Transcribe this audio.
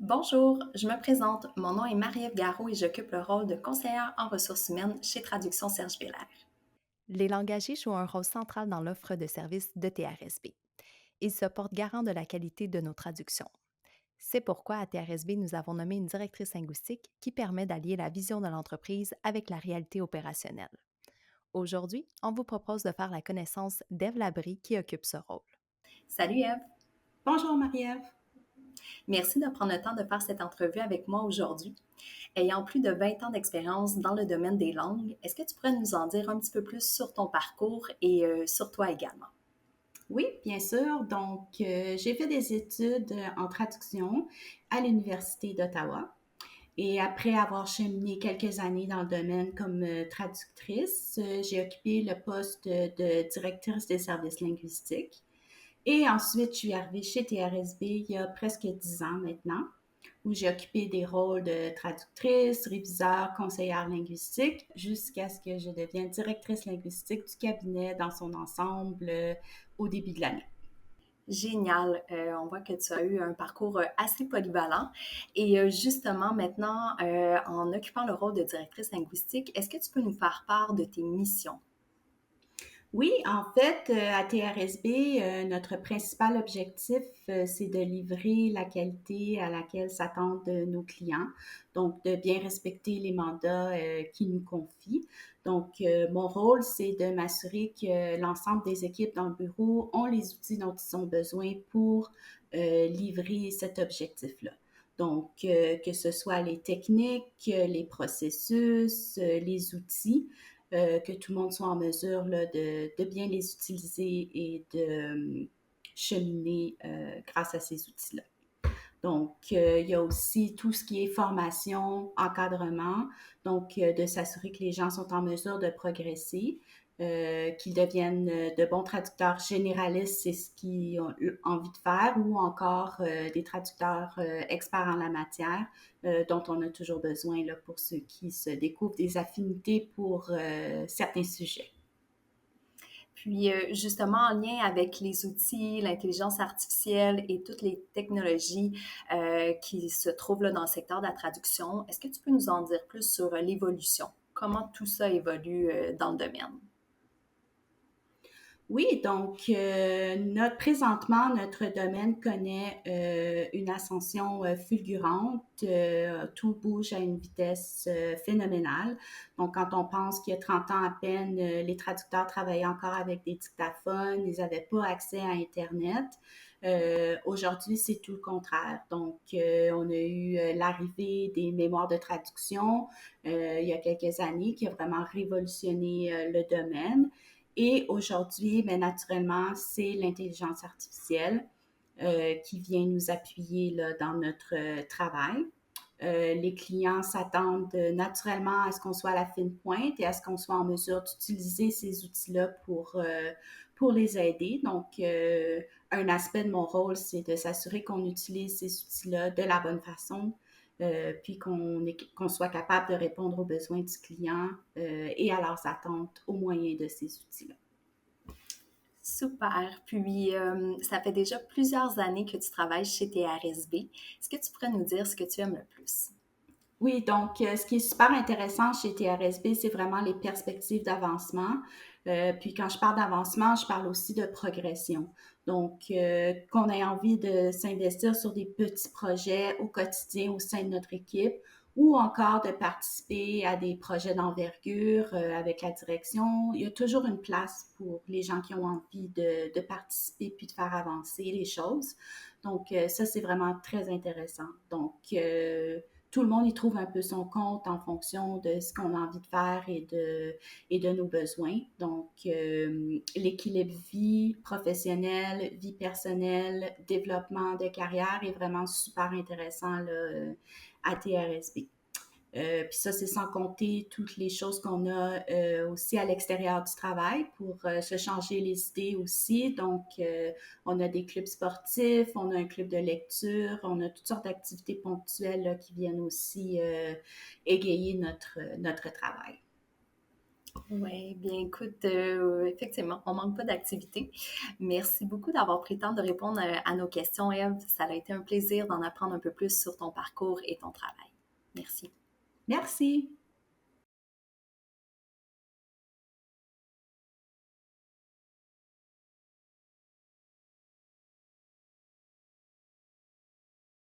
Bonjour, je me présente. Mon nom est Marie-Ève Garot et j'occupe le rôle de conseillère en ressources humaines chez Traduction Serge Belair. Les langagiers jouent un rôle central dans l'offre de services de TRSB. Ils se portent garant de la qualité de nos traductions. C'est pourquoi à TRSB, nous avons nommé une directrice linguistique qui permet d'allier la vision de l'entreprise avec la réalité opérationnelle. Aujourd'hui, on vous propose de faire la connaissance d'Ève Labrie qui occupe ce rôle. Salut Eve, Bonjour Marie-Ève. merci de prendre le temps de faire cette entrevue avec moi aujourd'hui. Ayant plus de 20 ans d'expérience dans le domaine des langues, est-ce que tu pourrais nous en dire un petit peu plus sur ton parcours et sur toi également? Oui, bien sûr. Donc, j'ai fait des études en traduction à l'Université d'Ottawa. Et après avoir cheminé quelques années dans le domaine comme traductrice, j'ai occupé le poste de directrice des services linguistiques. Et ensuite, je suis arrivée chez TRSB il y a presque 10 ans maintenant, où j'ai occupé des rôles de traductrice, réviseur, conseillère linguistique, jusqu'à ce que je devienne directrice linguistique du cabinet dans son ensemble au début de l'année. Génial. On voit que tu as eu un parcours assez polyvalent. Et justement, maintenant, en occupant le rôle de directrice linguistique, est-ce que tu peux nous faire part de tes missions? Oui, en fait, à TRSB, notre principal objectif, c'est de livrer la qualité à laquelle s'attendent nos clients. Donc, de bien respecter les mandats qu'ils nous confient. Donc, mon rôle, c'est de m'assurer que l'ensemble des équipes dans le bureau ont les outils dont ils ont besoin pour livrer cet objectif-là. Donc, que ce soit les techniques, les processus, les outils que tout le monde soit en mesure là, de bien les utiliser et de cheminer grâce à ces outils-là. Donc, il y a aussi tout ce qui est formation, encadrement, donc de s'assurer que les gens sont en mesure de progresser, qu'ils deviennent de bons traducteurs généralistes, c'est ce qu'ils ont envie de faire, ou encore des traducteurs experts en la matière, dont on a toujours besoin là, pour ceux qui se découvrent des affinités pour certains sujets. Puis justement, en lien avec les outils, l'intelligence artificielle et toutes les technologies qui se trouvent là dans le secteur de la traduction, est-ce que tu peux nous en dire plus sur l'évolution? Comment tout ça évolue dans le domaine? Oui, donc présentement, notre domaine connaît une ascension fulgurante. Tout bouge à une vitesse phénoménale. Donc, quand on pense qu'il y a 30 ans à peine, les traducteurs travaillaient encore avec des dictaphones, ils n'avaient pas accès à Internet. Aujourd'hui, c'est tout le contraire. Donc, on a eu l'arrivée des mémoires de traduction il y a quelques années qui a vraiment révolutionné le domaine. Et aujourd'hui, mais naturellement, c'est l'intelligence artificielle qui vient nous appuyer là, dans notre travail. Les clients s'attendent naturellement à ce qu'on soit à la fine pointe et à ce qu'on soit en mesure d'utiliser ces outils-là pour les aider. Donc, un aspect de mon rôle, c'est de s'assurer qu'on utilise ces outils-là de la bonne façon, puis qu'on soit capable de répondre aux besoins du client et à leurs attentes au moyen de ces outils-là. Super. Puis, ça fait déjà plusieurs années que tu travailles chez TRSB. Est-ce que tu pourrais nous dire ce que tu aimes le plus? Oui, donc ce qui est super intéressant chez TRSB, c'est vraiment les perspectives d'avancement. Puis quand je parle d'avancement, je parle aussi de progression. Donc, qu'on ait envie de s'investir sur des petits projets au quotidien au sein de notre équipe ou encore de participer à des projets d'envergure avec la direction. Il y a toujours une place pour les gens qui ont envie de participer puis de faire avancer les choses. Donc, ça, c'est vraiment très intéressant. Donc, tout le monde y trouve un peu son compte en fonction de ce qu'on a envie de faire et de nos besoins. Donc, l'équilibre vie professionnelle, vie personnelle, développement de carrière est vraiment super intéressant là, à TRSB. Puis ça, c'est sans compter toutes les choses qu'on a aussi à l'extérieur du travail pour se changer les idées aussi. Donc, on a des clubs sportifs, on a un club de lecture, on a toutes sortes d'activités ponctuelles là, qui viennent aussi égayer notre travail. Oui, bien écoute, effectivement, on manque pas d'activités. Merci beaucoup d'avoir pris le temps de répondre à nos questions, Eve. Ça a été un plaisir d'en apprendre un peu plus sur ton parcours et ton travail. Merci. Merci.